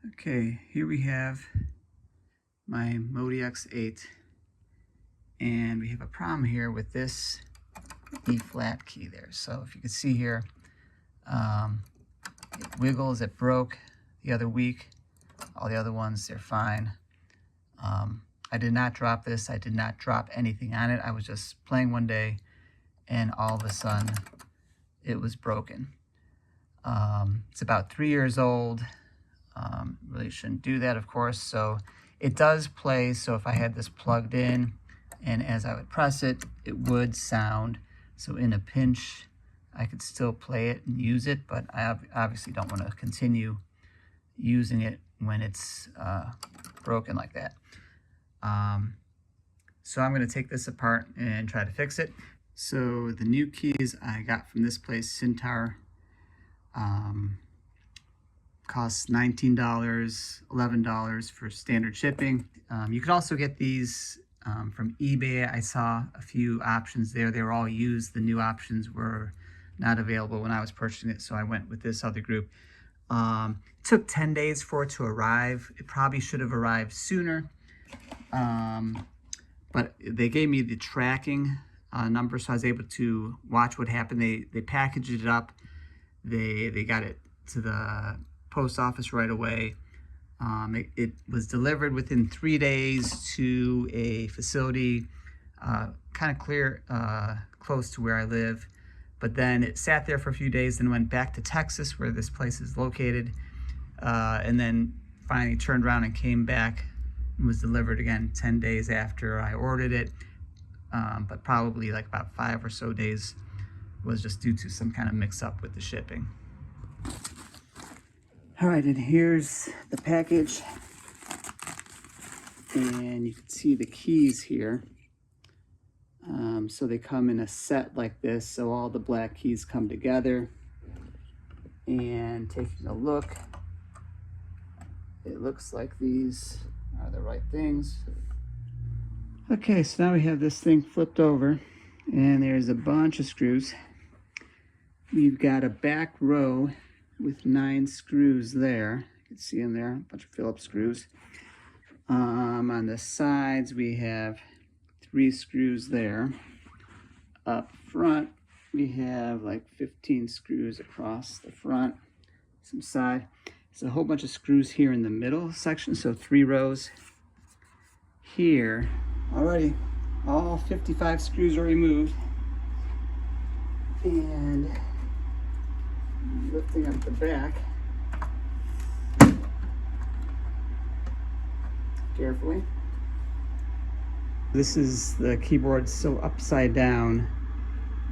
Okay, here we have my MODX8, and we have a problem here with this E flat key there. So if you can see here, it wiggles, it broke the other week. All the other ones, they're fine. I did not drop this. I did not drop anything on it. I was just playing one day, and all of a sudden, it was broken. It's about 3 years old. Really shouldn't do that, of course. So it does play. So if I had this plugged in, and as I would press it, it would sound. So in a pinch, I could still play it and use it, but I obviously don't want to continue using it when it's broken like that. So I'm going to take this apart and try to fix it. So the new keys I got from this place, Centaur, costs $19, $11 for standard shipping. You could also get these from eBay. I saw a few options there. They were all used. The new options were not available when I was purchasing it, so I went with this other group. It took 10 days for it to arrive. It probably should have arrived sooner, but they gave me the tracking number, so I was able to watch what happened. They packaged it up. They got it to the post office right away. It was delivered within 3 days to a facility kind of close to where I live. But then it sat there for a few days, then went back to Texas, where this place is located, and then finally turned around and came back and was delivered again 10 days after I ordered it. But probably like about 5 or so days was just due to some kind of mix-up with the shipping. All right, and here's the package. And you can see the keys here. So they come in a set like this, so all the black keys come together. And taking a look, it looks like these are the right things. Okay, so now we have this thing flipped over, and there's a bunch of screws. We've got a back row with 9 screws there. You can see in there, a bunch of Phillips screws. On the sides, we have 3 screws there. Up front, we have like 15 screws across the front, some side. There's a whole bunch of screws here in the middle section, so 3 rows here. Alrighty, all 55 screws are removed. And lifting up the back carefully. This is the keyboard still upside down,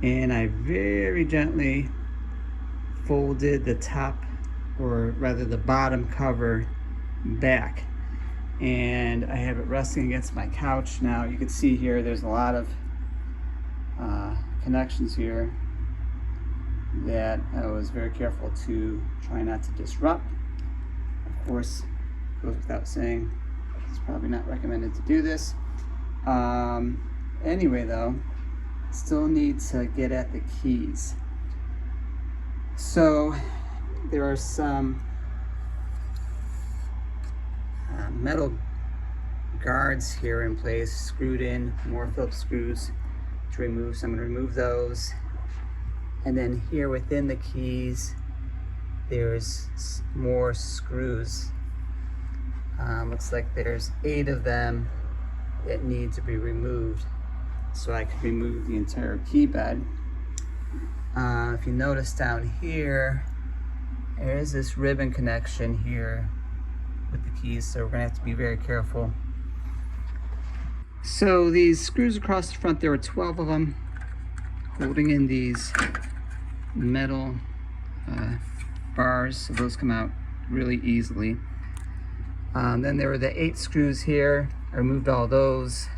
and I very gently folded the top, or rather the bottom cover, back, and I have it resting against my couch. Now you can see here there's a lot of connections here that I was very careful to try not to disrupt. Of course, it goes without saying, it's probably not recommended to do this. Anyway though, still need to get at the keys. So there are some metal guards here in place, screwed in, more Phillips screws to remove, so I'm going to remove those. And then here within the keys, there's more screws. Looks like there's 8 of them that need to be removed, so I can remove the entire key bed. If you notice down here, there's this ribbon connection here with the keys, so we're gonna have to be very careful. So these screws across the front, there are 12 of them holding in these metal bars, so those come out really easily. Then there were the 8 screws here. I removed all those.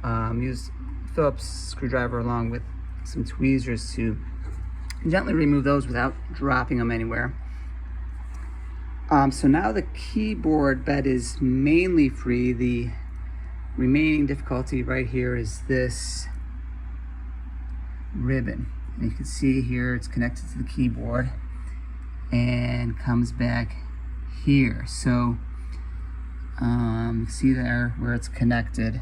Used Phillips screwdriver along with some tweezers to gently remove those without dropping them anywhere. So now the keyboard bed is mainly free. The remaining difficulty right here is this ribbon. And you can see here it's connected to the keyboard and comes back here. So you see there where it's connected.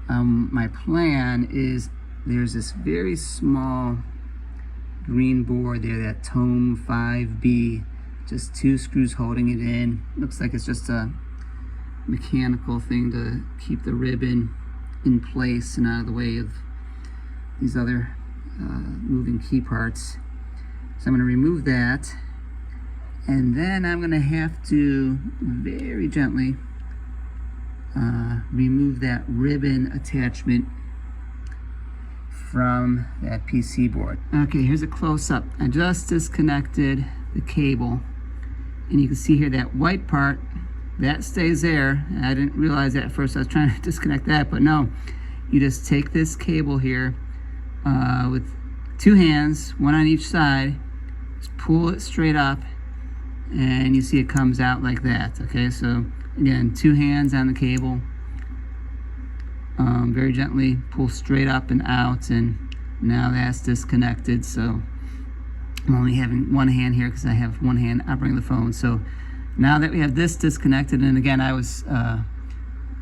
My plan is there's this very small green board there, that Tome 5B, just 2 screws holding it in. Looks like it's just a mechanical thing to keep the ribbon in place and out of the way of these other moving key parts. So I'm going to remove that, and then I'm going to have to very gently remove that ribbon attachment from that PC board. Okay, here's a close-up. I just disconnected the cable, and you can see here that white part, that stays there. I didn't realize that at first. I was trying to disconnect that, but no. You just take this cable here with 2 hands, one on each side, just pull it straight up, and you see it comes out like that. Okay, so again, 2 hands on the cable, very gently pull straight up and out, and now that's disconnected. So I'm only having one hand here because I have one hand operating the phone. So now that we have this disconnected, and again, I was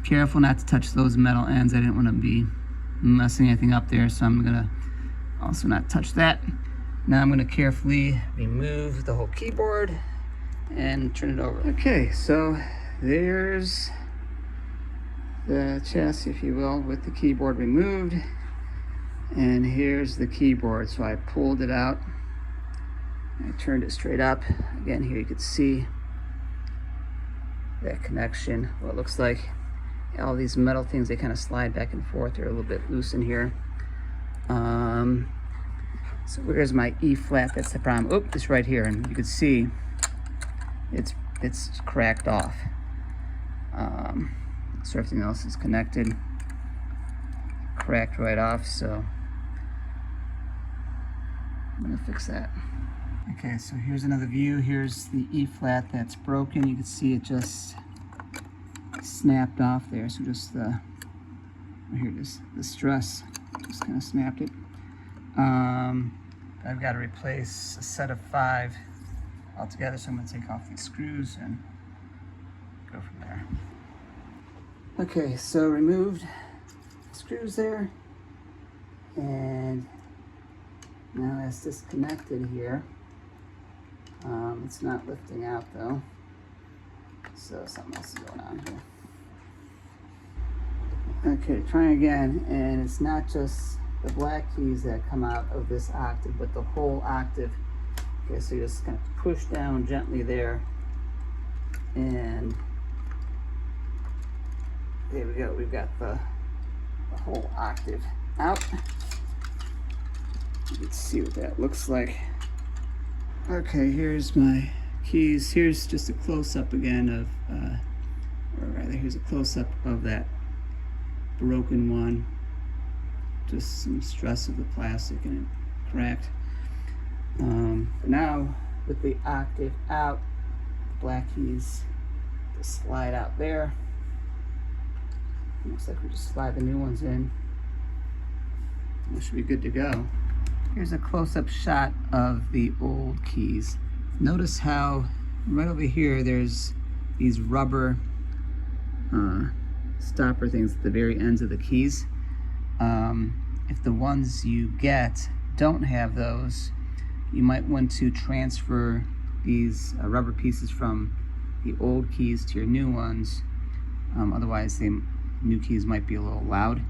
careful not to touch those metal ends. I didn't want to be messing anything up there, so I'm gonna also not touch that. Now I'm gonna carefully remove the whole keyboard and turn it over. Okay, so there's the chassis, if you will, with the keyboard removed, and here's the keyboard. So I pulled it out, I turned it straight up. Again, here you can see that connection, what it looks like. All these metal things, they kind of slide back and forth. They're a little bit loose in here. So where's my E flat? That's the problem. Oh, it's right here, and you can see it's cracked off. So everything else is connected, cracked right off. So I'm gonna fix that. Okay, so here's another view. Here's the E flat that's broken. You can see it just snapped off there. So just here it is, the stress just kind of snapped it. I've got to replace a set of 5 altogether, so I'm going to take off these screws and go from there. Okay, so removed screws there, and now that's disconnected here. It's not lifting out though, so something else is going on here. Okay, trying again, and it's not just the black keys that come out of this octave, but the whole octave. Okay, so you just kind of push down gently there, and there we go. We've got the whole octave out. Let's see what that looks like. Okay, here's my keys. Here's just a close-up again of, or rather, here's a close-up of that broken one. Just some stress of the plastic and it cracked. Now with the octave out, the black keys just slide out there. Looks like we just slide the new ones in. We should be good to go. Here's a close-up shot of the old keys. Notice how right over here there's these rubber stopper things at the very ends of the keys. If the ones you get don't have those, you might want to transfer these rubber pieces from the old keys to your new ones. Otherwise, the new keys might be a little loud.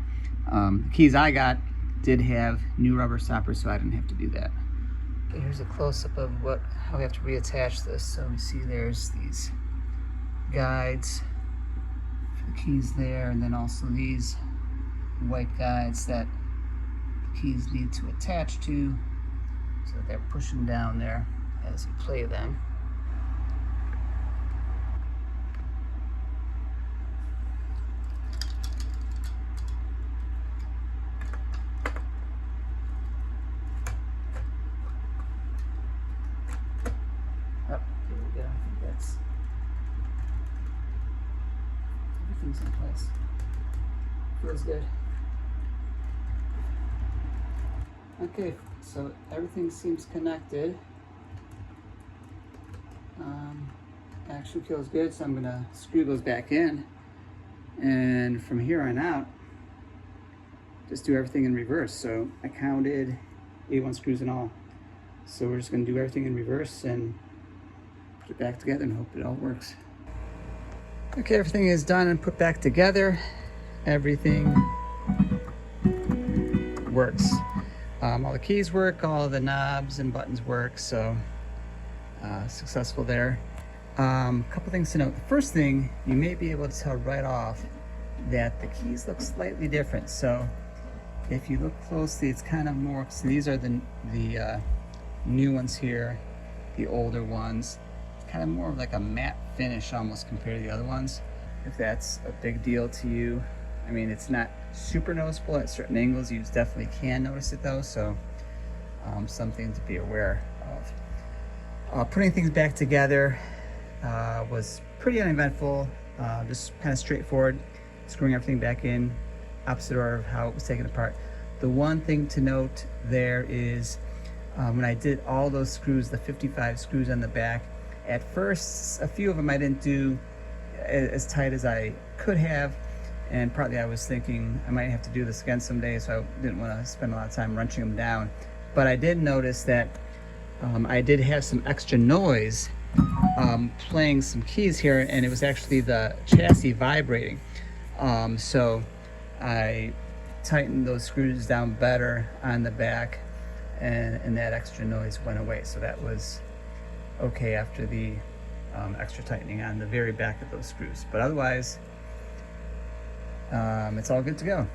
The keys I got did have new rubber stoppers, so I didn't have to do that. Okay, here's a close-up of how we have to reattach this. So we see there's these guides for the keys there, and then also these white guides that the keys need to attach to, so that they're pushing down there as you play them. Oh, here we go. I think that's everything's in place. Feels good. Okay, so everything seems connected. Actually feels good, so I'm gonna screw those back in, and from here on out just do everything in reverse. So I counted 81 screws in all, so we're just gonna do everything in reverse and put it back together and hope it all works. Okay, everything is done and put back together. Everything works. All the keys work, all the knobs and buttons work, so successful there. Couple things to note. The first thing, you may be able to tell right off that the keys look slightly different. So if you look closely, it's kind of more, so these are the new ones here, the older ones. It's kind of more of like a matte finish almost compared to the other ones. If that's a big deal to you, I mean, it's not super noticeable at certain angles. You definitely can notice it though, so something to be aware of. Putting things back together was pretty uneventful, just kind of straightforward, screwing everything back in, opposite order of how it was taken apart. The one thing to note there is when I did all those screws, the 55 screws on the back, at first a few of them I didn't do as tight as I could have, and partly I was thinking I might have to do this again someday, so I didn't want to spend a lot of time wrenching them down. But I did notice that I did have some extra noise playing some keys here, and it was actually the chassis vibrating. So I tightened those screws down better on the back, and that extra noise went away. So that was okay after the extra tightening on the very back of those screws. But otherwise, it's all good to go.